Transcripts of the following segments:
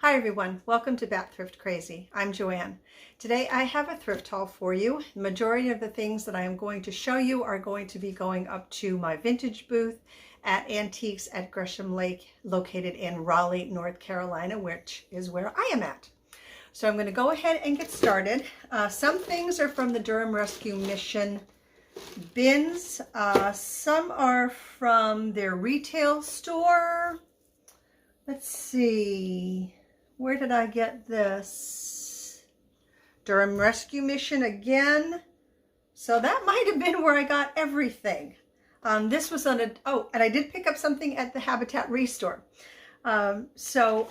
Hi everyone, welcome to Bat Thrift Crazy. I'm Joanne. Today I have a thrift haul for you. The majority of the things that I am going to show you are going to be going up to my vintage booth at Antiques at Gresham Lake, located in Raleigh, North Carolina, which is where I am at. So I'm going to go ahead and get started. Some things are from the Durham Rescue Mission bins. Some are from their retail store. Let's see. Where did I get this? Durham Rescue Mission again. So that might have been where I got everything. This was on and I did pick up something at the Habitat Restore. So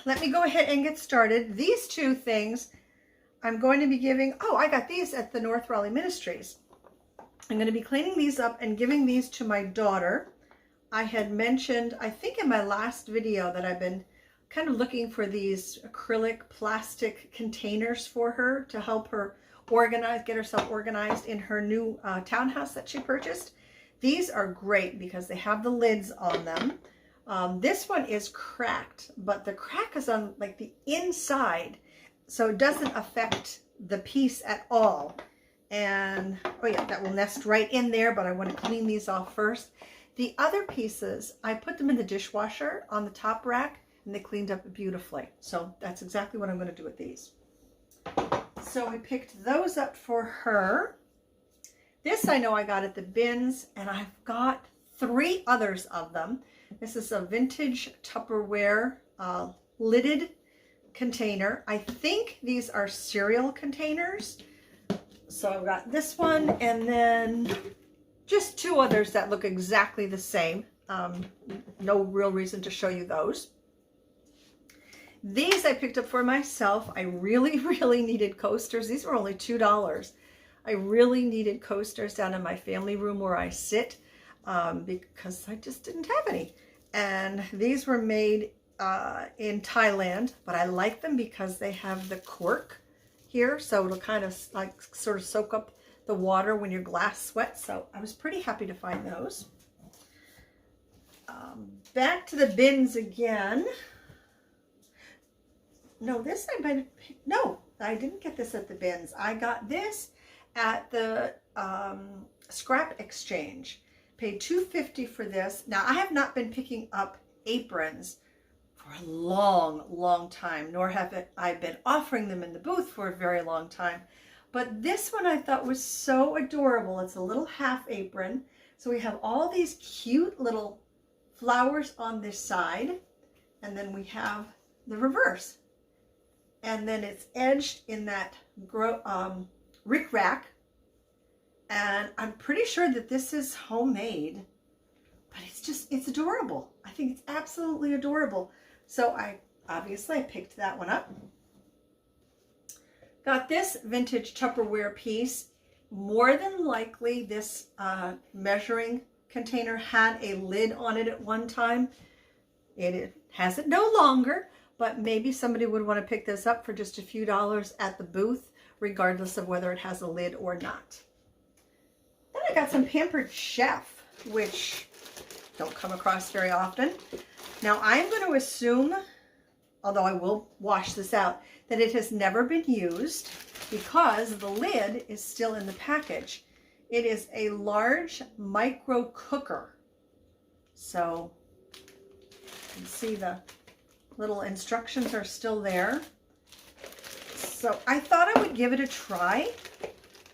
let me go ahead and get started. These two things I'm going to be giving, I got these at the North Raleigh Ministries. I'm going to be cleaning these up and giving these to my daughter. I had mentioned, I think in my last video, that I've been kind of looking for these acrylic plastic containers for her to help her get herself organized in her new townhouse that she purchased. These are great because they have the lids on them. This one is cracked, but the crack is on like the inside, so it doesn't affect the piece at all. And oh yeah, that will nest right in there, but I want to clean these off first. The other pieces, I put them in the dishwasher on the top rack, and they cleaned up beautifully. So that's exactly what I'm going to do with these. So we picked those up for her. This I know I got at the bins, and I've got 3 others of them. This is a vintage Tupperware lidded container. I think these are cereal containers. So I've got this one, and then just 2 others that look exactly the same. No real reason to show you those. These I picked up for myself. I really needed coasters. These were only $2. I really needed coasters down in my family room where I sit because I just didn't have any. And these were made in Thailand, but I like them because they have the cork here, so it'll kind of like sort of soak up the water when your glass sweats. So I was pretty happy to find those. Back to the bins again. No, this I might have picked. No, I didn't get this at the bins. I got this at the scrap exchange. Paid $2.50 for this. Now I have not been picking up aprons for a long time, nor have I been offering them in the booth for a very long time. But this one I thought was so adorable. It's a little half apron. So we have all these cute little flowers on this side, and then we have the reverse. And then it's edged in that rickrack. And I'm pretty sure that this is homemade, but it's adorable. I think it's absolutely adorable. So I picked that one up. Got this vintage Tupperware piece. More than likely this measuring container had a lid on it at one time. It has it no longer, but maybe somebody would want to pick this up for just a few dollars at the booth, regardless of whether it has a lid or not. Then I got some Pampered Chef, which don't come across very often. Now I'm going to assume, although I will wash this out, that it has never been used because the lid is still in the package. It is a large micro cooker. So you can see the little instructions are still there. So I thought I would give it a try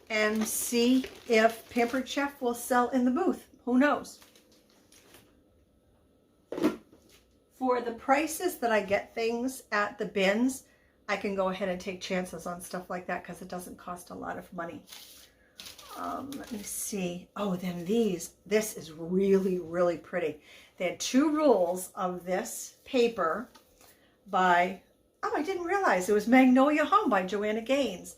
and see if Pampered Chef will sell in the booth. Who knows? For the prices that I get things at the bins, I can go ahead and take chances on stuff like that because it doesn't cost a lot of money. Let me see. Oh, then this is really pretty. They had 2 rolls of this paper by, I didn't realize it was Magnolia Home by Joanne Gaines.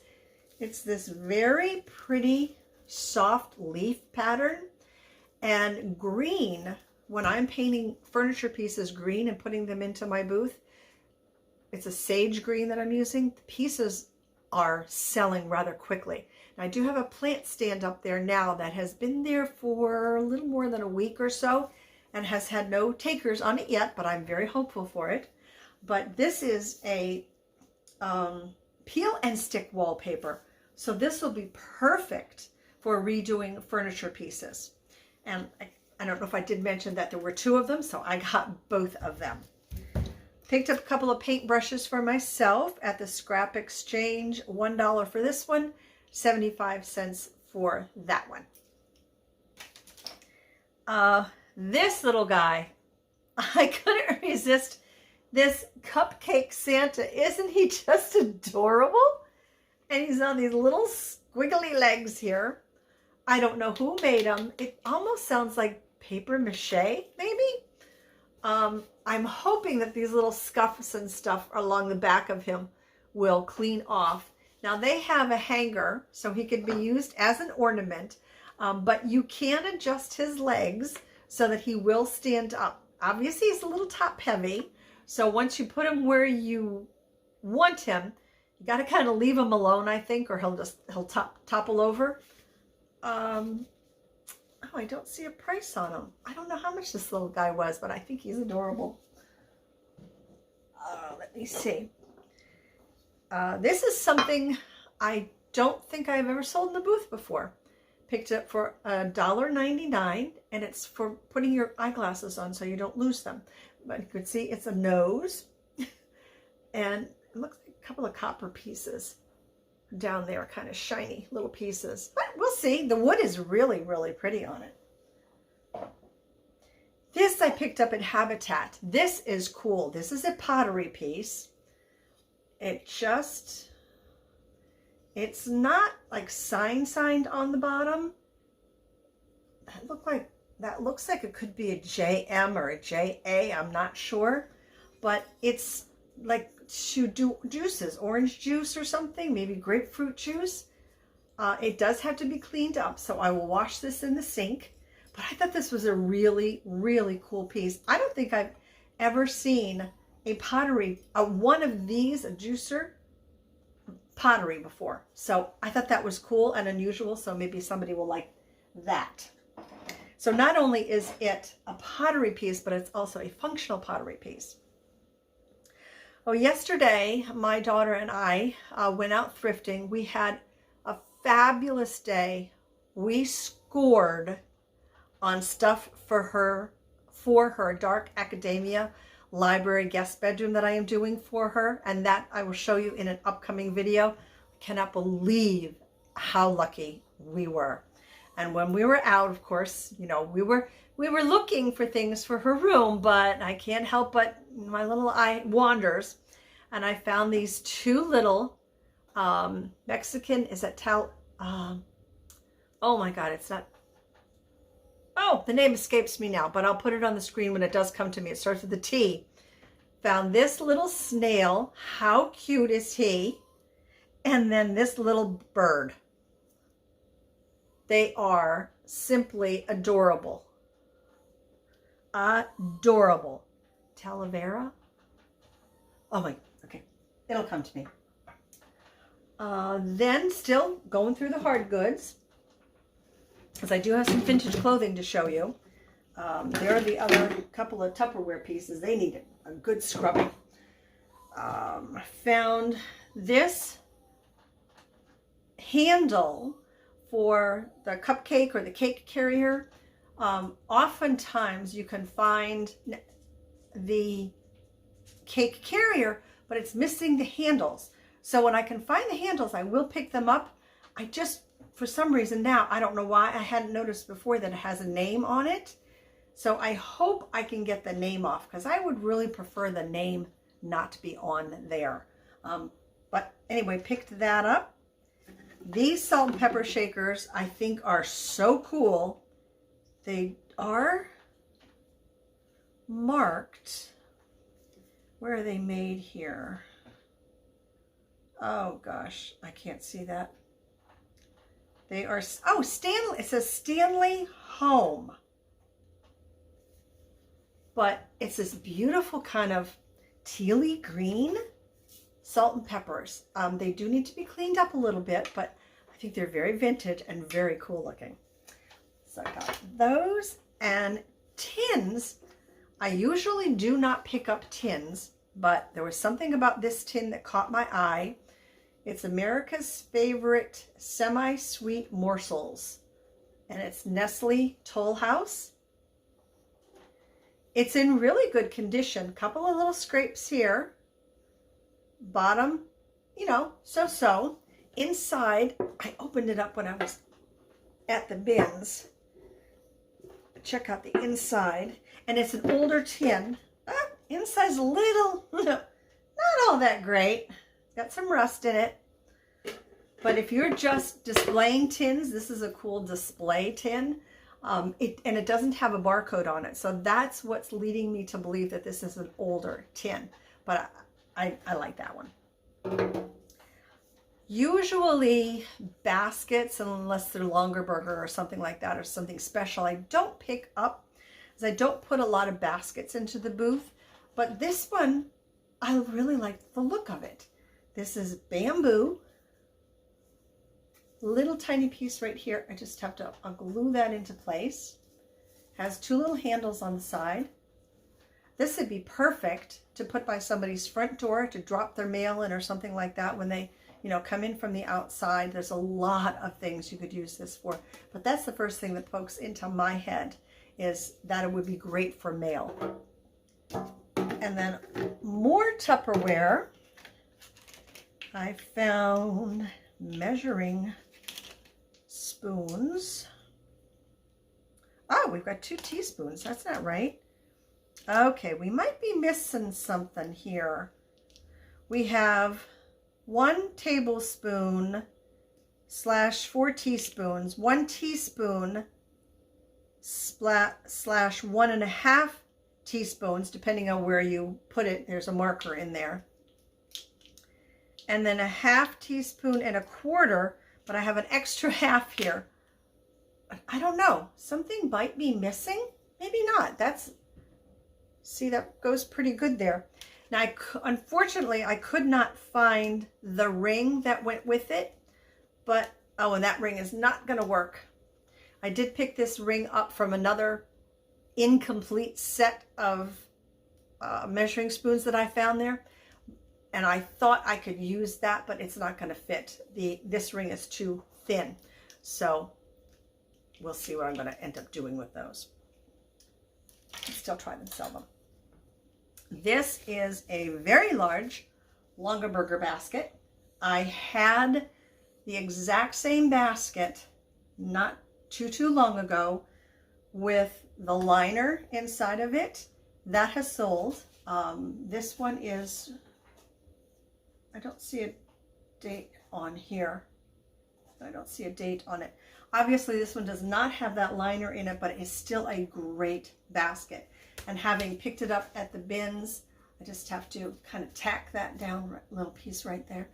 It's this very pretty soft leaf pattern, and green. When I'm painting furniture pieces green and putting them into my booth, it's a sage green that I'm using. The pieces are selling rather quickly. And I do have a plant stand up there now that has been there for a little more than a week or so and has had no takers on it yet, but I'm very hopeful for it. but this is a peel and stick wallpaper. So this will be perfect for redoing furniture pieces. And I don't know if I did mention that there were 2 of them, so I got both of them. Picked up a couple of paint brushes for myself at the Scrap Exchange. $1 for this one, 75 cents for that one. This little guy, I couldn't resist this cupcake Santa. Isn't he just adorable? And he's on these little squiggly legs here. I don't know who made them. It almost sounds like paper mache, maybe? I'm hoping that these little scuffs and stuff along the back of him will clean off. Now they have a hanger, so he could be used as an ornament, but you can adjust his legs so that he will stand up. Obviously, he's a little top heavy, so once you put him where you want him, you got to kind of leave him alone, I think, or he'll topple over. Oh, I don't see a price on him. I don't know how much this little guy was, but I think he's adorable. Let me see. This is something I don't think I've ever sold in the booth before. Picked it up for $1.99, and it's for putting your eyeglasses on so you don't lose them. But you can see it's a nose, and it looks like a couple of copper pieces down there, kind of shiny little pieces. But we'll see. The wood is really, really pretty on it. This I picked up at Habitat. This is cool. This is a pottery piece. It's not like signed on the bottom. That looks like it could be a JM or a JA. I'm not sure, but it's like to do juices, orange juice or something, maybe grapefruit juice. It does have to be cleaned up, so I will wash this in the sink. But I thought this was a really, really cool piece. I don't think I've ever seen a pottery, one of these, a juicer pottery before. So I thought that was cool and unusual, so maybe somebody will like that. So not only is it a pottery piece, but it's also a functional pottery piece. Oh, yesterday, my daughter and I went out thrifting. We had a fabulous day. We scored on stuff for her dark academia library guest bedroom that I am doing for her, and that I will show you in an upcoming video. I cannot believe how lucky we were. And when we were out, of course, you know, we were looking for things for her room, but I can't help but my little eye wanders, and I found these 2 little Mexican, is that oh my God, it's not, oh, the name escapes me now, but I'll put it on the screen when it does come to me. It starts with a T. Found this little snail. How cute is he? And then this little bird. They are simply adorable. Adorable. Talavera? Oh my, okay. It'll come to me. Then still going through the hard goods, because I do have some vintage clothing to show you. There are the other couple of Tupperware pieces. They need a good scrubbing. I found this handle for the cupcake or the cake carrier. Oftentimes you can find the cake carrier, but it's missing the handles. So when I can find the handles, I will pick them up. I just, for some reason now, I don't know why, I hadn't noticed before that it has a name on it. So I hope I can get the name off, because I would really prefer the name not to be on there. But anyway, picked that up. These salt and pepper shakers I think are so cool. They are marked. Where are they made here? Oh gosh, I can't see that. They are, oh, Stanley, it says Stanley Home. But it's this beautiful kind of tealy green salt and peppers. They do need to be cleaned up a little bit, but I think they're very vintage and very cool looking. So I got those, and tins. I usually do not pick up tins but there was something about this tin that caught my eye. It's America's Favorite Semi-Sweet Morsels, and it's Nestle Toll House. It's in really good condition. Couple of little scrapes here. Bottom, you know, so-so. Inside, I opened it up when I was at the bins. Check out the inside. And it's an older tin. Inside's a little, not all that great. Got some rust in it. But if you're just displaying tins, this is a cool display tin. And it doesn't have a barcode on it. So that's what's leading me to believe that this is an older tin. But I like that one. Usually baskets, unless they're longer burger or something like that, or something special, I don't pick up, because I don't put a lot of baskets into the booth. But this one, I really like the look of it. This is bamboo. Little tiny piece right here. I just have to, I'll glue that into place. Has two little handles on the side. This would be perfect to put by somebody's front door to drop their mail in or something like that when they, you know, come in from the outside. There's a lot of things you could use this for. But that's the first thing that pokes into my head, is that it would be great for mail. And then more Tupperware. I found measuring spoons. Oh, we've got 2 teaspoons. That's not right. Okay, we might be missing something here. We have 1 tablespoon / 4 teaspoons, 1 teaspoon / 1.5 teaspoons, depending on where you put it. There's a marker in there. And then 1/2 teaspoon and 1/4, but I have an extra half here. I don't know. Something might be missing. Maybe not. That's, see, that goes pretty good there. Now, unfortunately, I could not find the ring that went with it, but, oh, and that ring is not going to work. I did pick this ring up from another incomplete set of measuring spoons that I found there, and I thought I could use that, but it's not going to fit. This ring is too thin, so we'll see what I'm going to end up doing with those. Still try and sell them. This is a very large Longaberger basket. I had the exact same basket not too long ago with the liner inside of it. That has sold. This one is, I don't see a date on here. I don't see a date on it. Obviously, this one does not have that liner in it, but it's still a great basket. And having picked it up at the bins, I just have to kind of tack that down, little piece right there.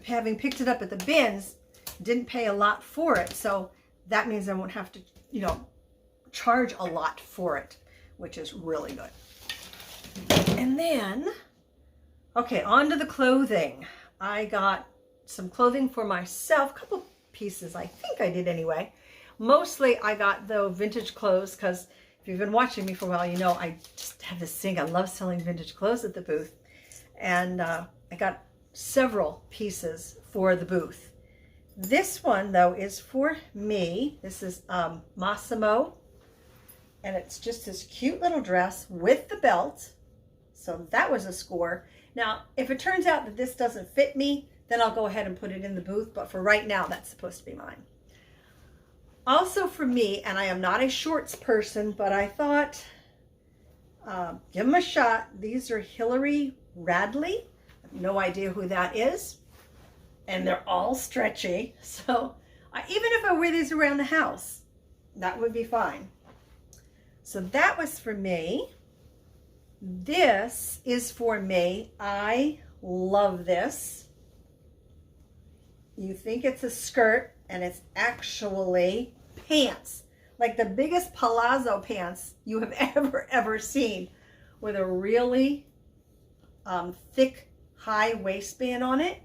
Having picked it up at the bins, didn't pay a lot for it, so that means I won't have to, you know, charge a lot for it, which is really good. And then, okay, on to the clothing. I got some clothing for myself, a couple pieces, I think I did anyway. Mostly I got the vintage clothes, because if you've been watching me for a while, you know I just have this thing. I love selling vintage clothes at the booth. And I got several pieces for the booth. This one, though, is for me. This is Massimo. And it's just this cute little dress with the belt. So that was a score. Now, if it turns out that this doesn't fit me, then I'll go ahead and put it in the booth. But for right now, that's supposed to be mine. Also for me, and I am not a shorts person, but I thought, give them a shot. These are Hillary Radley. I have no idea who that is. And they're all stretchy. So even if I wear these around the house, that would be fine. So that was for me. This is for me. I love this. You think it's a skirt, and it's actually pants, like the biggest palazzo pants you have ever seen, with a really thick high waistband on it,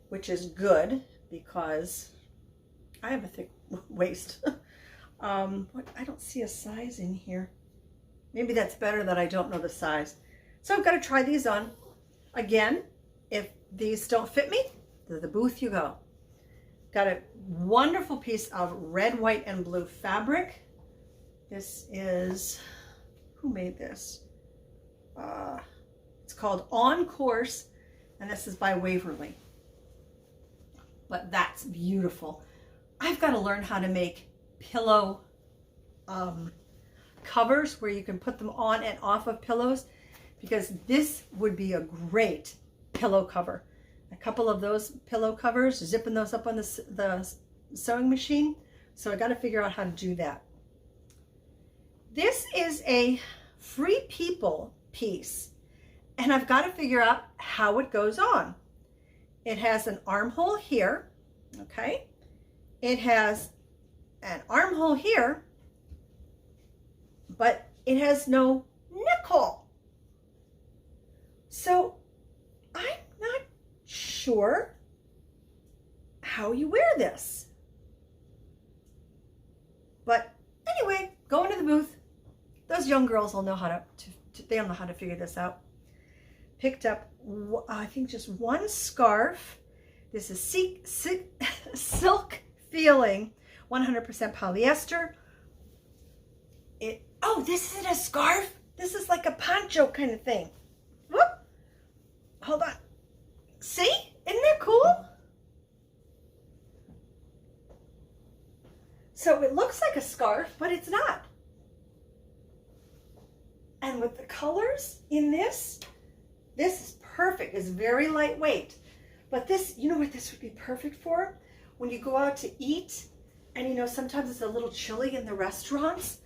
which is good because I have a thick waist. I don't see a size in here. Maybe that's better that I don't know the size. So I've got to try these on. Again, if these don't fit me, to the booth you go. Got a wonderful piece of red, white, and blue fabric. This is, who made this? It's called On Course, and this is by Waverly. But that's beautiful. I've got to learn how to make pillow covers where you can put them on and off of pillows, because this would be a great pillow cover. A couple of those pillow covers, zipping those up on the sewing machine. So I got to figure out how to do that. This is a Free People piece, and I've got to figure out how it goes on. It has an armhole here, okay? It has an armhole here, but it has no neck hole. So I'm not sure how you wear this. But anyway, go into the booth. Those young girls will know how to they'll know how to figure this out. Picked up, I think, just one scarf. This is silk feeling, 100% polyester. Oh, this isn't a scarf. This is like a poncho kind of thing. Whoop. Hold on. See? Isn't that cool? So it looks like a scarf, but it's not. And with the colors in this is perfect. It's very lightweight. But this, you know what this would be perfect for? When you go out to eat, and you know, sometimes it's a little chilly in the restaurants.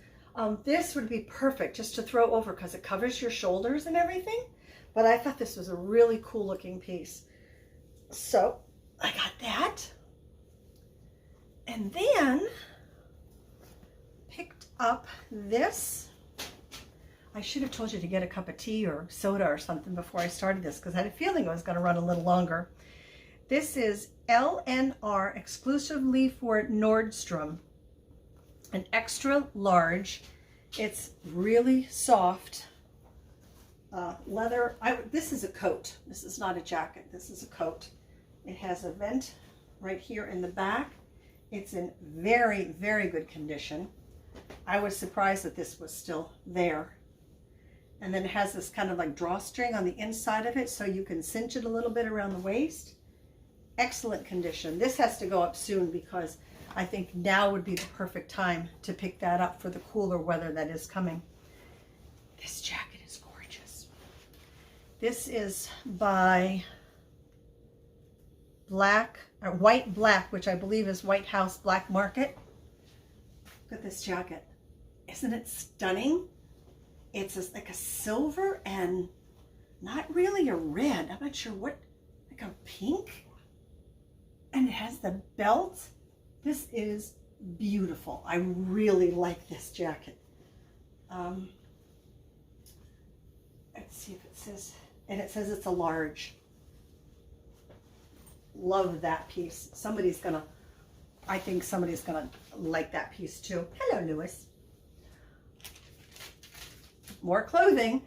This would be perfect just to throw over because it covers your shoulders and everything. But I thought this was a really cool looking piece. So I got that. And then picked up this. I should have told you to get a cup of tea or soda or something before I started this, because I had a feeling it was going to run a little longer. This is LNR, exclusively for Nordstrom, an extra large. It's really soft leather. This is a coat. This is not a jacket. This is a coat. It has a vent right here in the back. It's in very, very good condition. I was surprised that this was still there. And then it has this kind of like drawstring on the inside of it, so you can cinch it a little bit around the waist. Excellent condition. This has to go up soon, because I think now would be the perfect time to pick that up for the cooler weather that is coming. This jacket is gorgeous. This is by White Black, which I believe is White House Black Market. Look at this jacket. Isn't it stunning? It's like a silver and not really a red. I'm not sure what, like a pink. And it has the belt. This is beautiful. I really like this jacket. Let's see if it says, and it says it's a large. Love that piece. I think somebody's gonna like that piece too. Hello, Lewis. More clothing.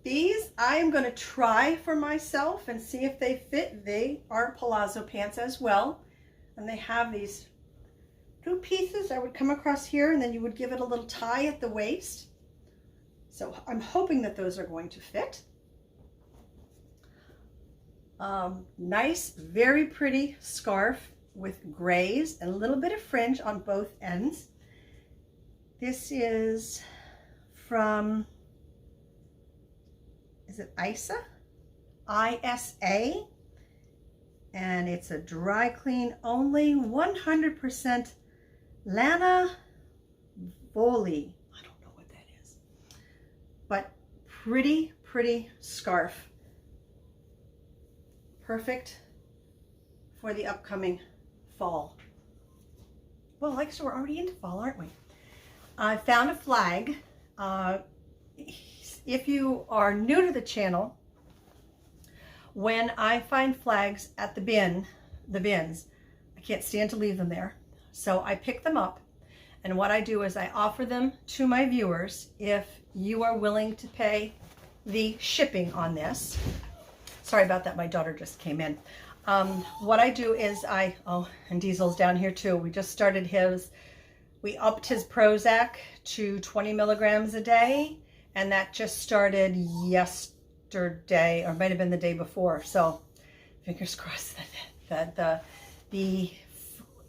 These I am going to try for myself and see if they fit. They are palazzo pants as well. And they have these two pieces that would come across here, and then you would give it a little tie at the waist. So I'm hoping that those are going to fit. Nice, very pretty scarf with grays and a little bit of fringe on both ends. This is from, is it ISA? ISA. And it's a dry clean only, 100% Lana Voli. I don't know what that is. But pretty, pretty scarf. Perfect for the upcoming fall. Well, like, so we're already into fall, aren't we? I found a flag. If you are new to the channel, when I find flags at the bins, I can't stand to leave them there. So I pick them up And what I do is I offer them to my viewers if you are willing to pay the shipping on this. Sorry about that, my daughter just came in. What I do is oh, and Diesel's down here too. We just started we upped his Prozac to 20 milligrams a day, and that just started yesterday, or might have been the day before. So fingers crossed that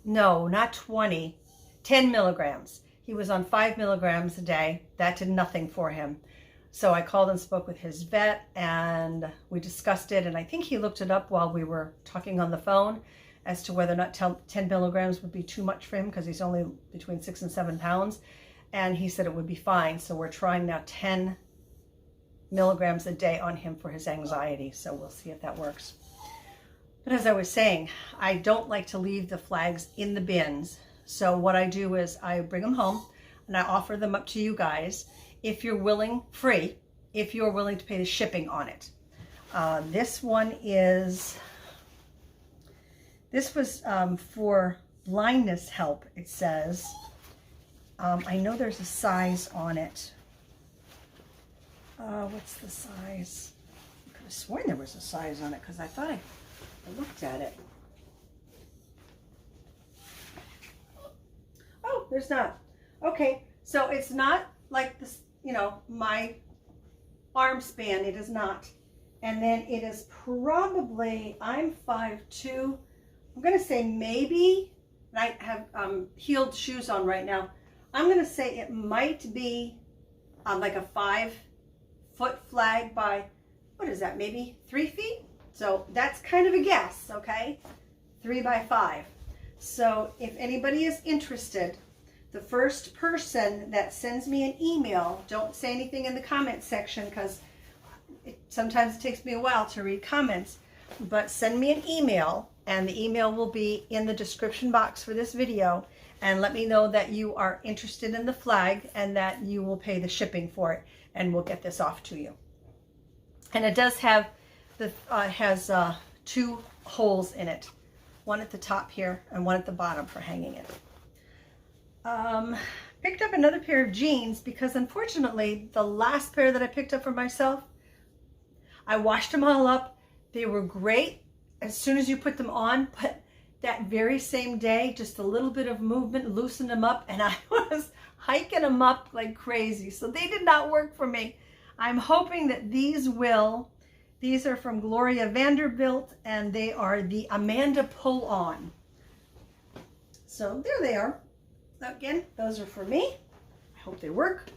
no, not 20, 10 milligrams. He was on 5 milligrams a day. That did nothing for him. So I called and spoke with his vet, and we discussed it, and I think he looked it up while we were talking on the phone as to whether or not 10 milligrams would be too much for him, because he's only between 6 and 7 pounds, and he said it would be fine. So we're trying now 10 milligrams a day on him for his anxiety, so we'll see if that works. But as I was saying, I don't like to leave the flags in the bins. So what I do is I bring them home and I offer them up to you guys if you're willing, free, if you're willing to pay the shipping on it. This one is, this was for blindness help, it says. I know there's a size on it. What's the size? I could have sworn there was a size on it because I thought I looked at it. Oh, there's not. Okay, so it's not like this, you know, my arm span. It is not. And then it is probably, I'm 5'2". I'm going to say maybe, and I have heeled shoes on right now. I'm going to say it might be like a 5-foot flag by, what is that, maybe 3 feet? So that's kind of a guess, okay? 3 by 5. So if anybody is interested, the first person that sends me an email, don't say anything in the comment section because sometimes it takes me a while to read comments, but send me an email, and the email will be in the description box for this video, and let me know that you are interested in the flag and that you will pay the shipping for it, and we'll get this off to you. And it does have has 2 holes in it, one at the top here and one at the bottom for hanging it. Picked up another pair of jeans because unfortunately the last pair that I picked up for myself, I washed them all up. They were great as soon as you put them on, but that very same day, just a little bit of movement loosened them up, and I was hiking them up like crazy. So they did not work for me. I'm hoping that these will. These are from Gloria Vanderbilt, and they are the Amanda Pull-On. So there they are. Again, those are for me. I hope they work.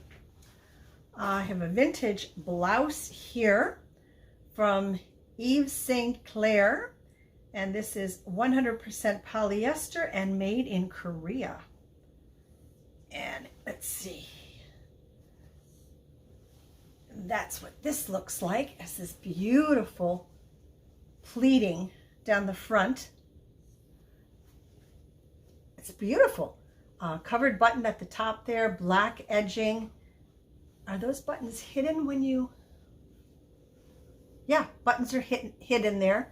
I have a vintage blouse here from Yves St. Clair, and this is 100% polyester and made in Korea. And let's see. That's what this looks like. It's this beautiful pleating down the front. It's beautiful. Covered button at the top there, black edging. Are those buttons hidden when you... Yeah, buttons are hidden there.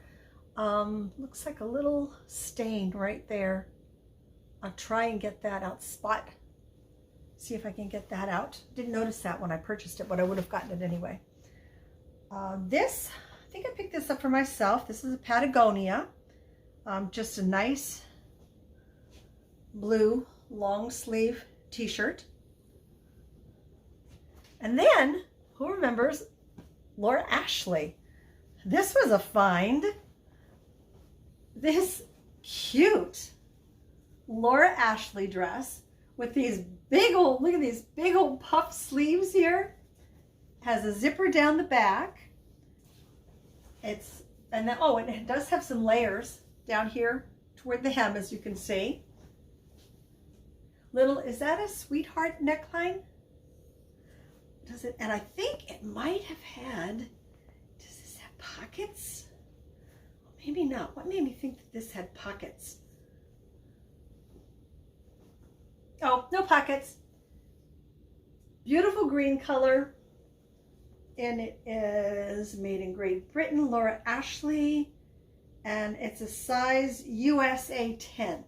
Looks like a little stain right there. I'll try and get that out. See if I can get that out. Didn't notice that when I purchased it, but I would have gotten it anyway. This, I think I picked this up for myself. This is a Patagonia. Just a nice blue long sleeve t-shirt. And then, who remembers Laura Ashley? This was a find. This cute Laura Ashley dress with these big old, look at these big old puff sleeves here. Has a zipper down the back. And then, oh, and it does have some layers down here toward the hem, as you can see. Is that a sweetheart neckline? Does it? And I think it might have had, does this have pockets? Maybe not. What made me think that this had pockets? Oh, no pockets. Beautiful green color. And it is made in Great Britain, Laura Ashley. And it's a size USA 10.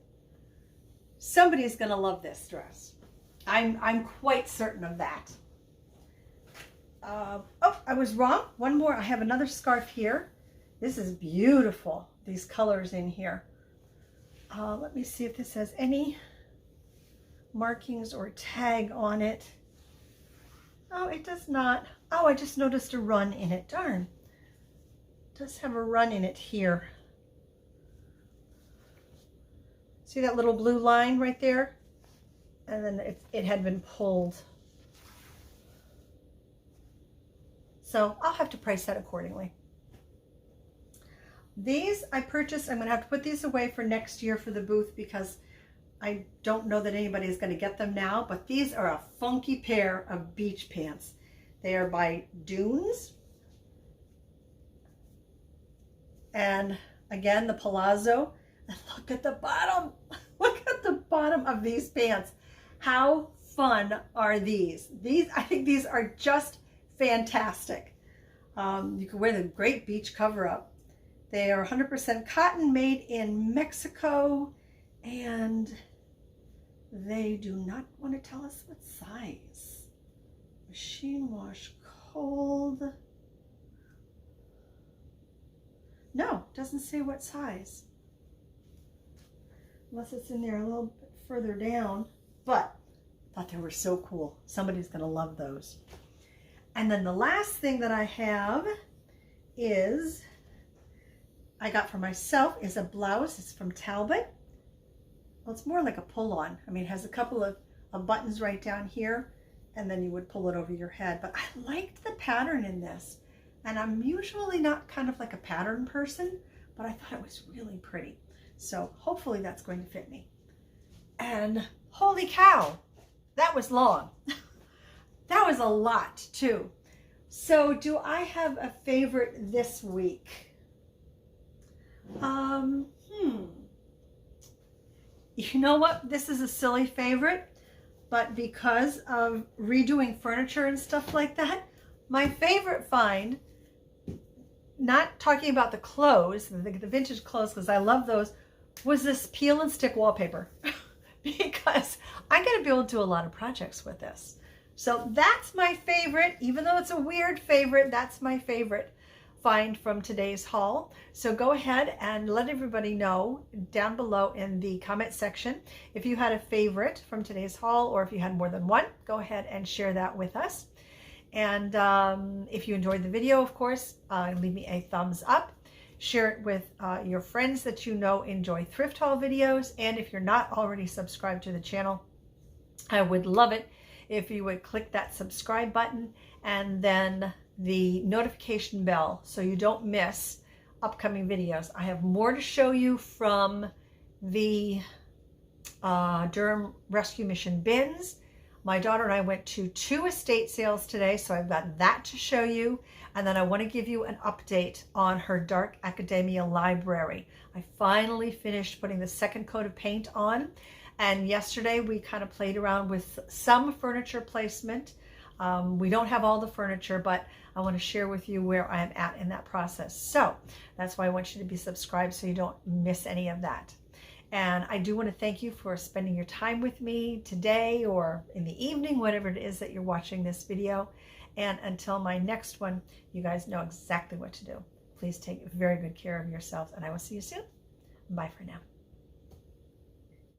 Somebody's going to love this dress. I'm quite certain of that. Oh, I was wrong. One more. I have another scarf here. This is beautiful. These colors in here. Let me see if this has any markings or tag on it. Oh, it does not. Oh, I just noticed a run in it. Darn. It does have a run in it here. See that little blue line right there? And then it had been pulled. So I'll have to price that accordingly. These I purchased. I'm going to have to put these away for next year for the booth because I don't know that anybody is going to get them now. But these are a funky pair of beach pants. They are by Dunes. And again, the palazzo. And look at the bottom. Look at the bottom of these pants. How fun are these? I think these are just fantastic. You can wear the great beach cover up. They are 100% cotton, made in Mexico, and they do not want to tell us what size. Machine wash cold. No, doesn't say what size. Unless it's in there a little bit further down. But I thought they were so cool. Somebody's going to love those. And then the last thing that I have is, I got for myself, is a blouse. It's from Talbot. Well, it's more like a pull-on. I mean, it has a couple of buttons right down here, and then you would pull it over your head. But I liked the pattern in this. And I'm usually not kind of like a pattern person, but I thought it was really pretty. So hopefully that's going to fit me. And holy cow, that was long. That was a lot too. So do I have a favorite this week? You know what? This is a silly favorite, but because of redoing furniture and stuff like that, my favorite find, not talking about the clothes, the vintage clothes, because I love those, was this peel and stick wallpaper. Because I'm going to be able to do a lot of projects with this. So that's my favorite. Even though it's a weird favorite, that's my favorite find from today's haul. So go ahead and let everybody know down below in the comment section if you had a favorite from today's haul, or if you had more than one. Go ahead and share that with us. And if you enjoyed the video, of course, leave me a thumbs up. Share it with your friends that you know enjoy thrift haul videos. And if you're not already subscribed to the channel, I would love it if you would click that subscribe button and then the notification bell so you don't miss upcoming videos. I have more to show you from the Durham Rescue Mission bins. My daughter and I went to 2 estate sales today, so I've got that to show you. And then I want to give you an update on her Dark Academia library. I finally finished putting the second coat of paint on. And yesterday we kind of played around with some furniture placement. We don't have all the furniture, but I want to share with you where I am at in that process. So that's why I want you to be subscribed so you don't miss any of that. And I do want to thank you for spending your time with me today or in the evening, whatever it is that you're watching this video. And until my next one, you guys know exactly what to do. Please take very good care of yourselves, and I will see you soon. Bye for now.